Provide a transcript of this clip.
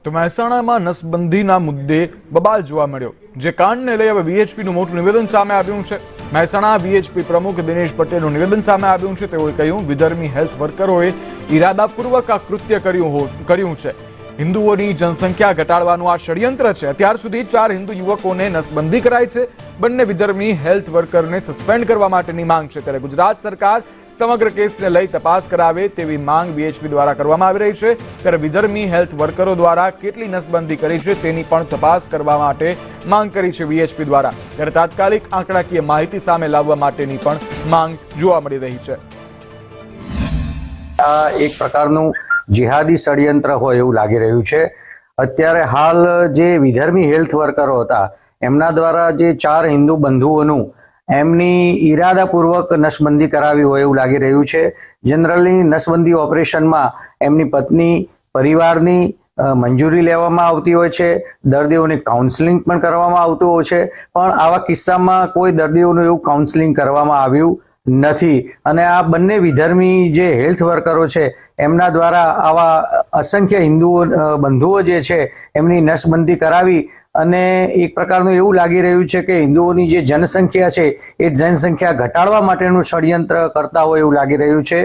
તો મહેસાણામાં નસબંધીના મુદ્દે બબાલ જોવા મળ્યો, જે કાંડને લઈ હવે વીએચપીનું મોટું નિવેદન સામે આવ્યું છે। મહેસાણા વીએચપી પ્રમુખ દિનેશ પટેલનું નિવેદન સામે આવ્યું છે। તેઓએ કહ્યું, વિધર્મી હેલ્થ વર્કરોએ ઇરાદાપૂર્વક આ કૃત્ય કર્યું છે। હિન્દુઓની જનસંખ્યા ઘટાડવાનું આ ષડયંત્ર છે। અત્યાર સુધી 4 હિન્દુ યુવકોને નસબંધી કરાઈ છે। બંને વિધર્મી હેલ્થ વર્કરને સસ્પેન્ડ કરવા માટેની માંગ છે। ત્યારે ગુજરાત સરકાર સમગ્ર કેસને લઈ તપાસ કરાવે તેવી માંગ વીએચપી દ્વારા કરવામાં આવી રહી છે। ત્યારે વિધર્મી હેલ્થ વર્કરો દ્વારા કેટલી નસબંધી કરી છે તેની પણ તપાસ કરવા માટે માંગ કરી છે વીએચપી દ્વારા। ત્યારે તાત્કાલિક આંકડાકીય માહિતી સામે લાવવા માટેની પણ માંગ જોવા મળી રહી છે। આ એક પ્રકારનું જિહાદી ષડયંત્ર હોય એવું લાગી રહ્યું છે। અત્યારે હાલ જે વિધર્મી હેલ્થ વર્કરો હતા એમના દ્વારા જે 4 હિન્દુ બંધુઓનું એમની ઈરાદાપૂર્વક નસબંધી કરાવી હોય એવું લાગી રહ્યું છે। જનરલી નસબંધી ઓપરેશનમાં એમની પત્ની પરિવારની મંજૂરી લેવામાં આવતી હોય છે। દર્દીઓની કાઉન્સેલિંગ પણ કરવામાં આવતું હોય છે, પણ આવા કિસ્સામાં કોઈ દર્દીઓનું એવું કાઉન્સેલિંગ કરવામાં આવ્યું નથી। અને આ બંને વિધર્મી જે હેલ્થ વર્કરો છે એમના દ્વારા આવા અસંખ્ય હિન્દુઓ બંધુઓ જે છે એમની નસબંધી કરાવી અને એક પ્રકારનું એવું લાગી રહ્યું છે કે હિન્દુઓની જે જનસંખ્યા છે એ જનસંખ્યા ઘટાડવા માટેનું ષડયંત્ર કરતા હોય એવું લાગી રહ્યું છે।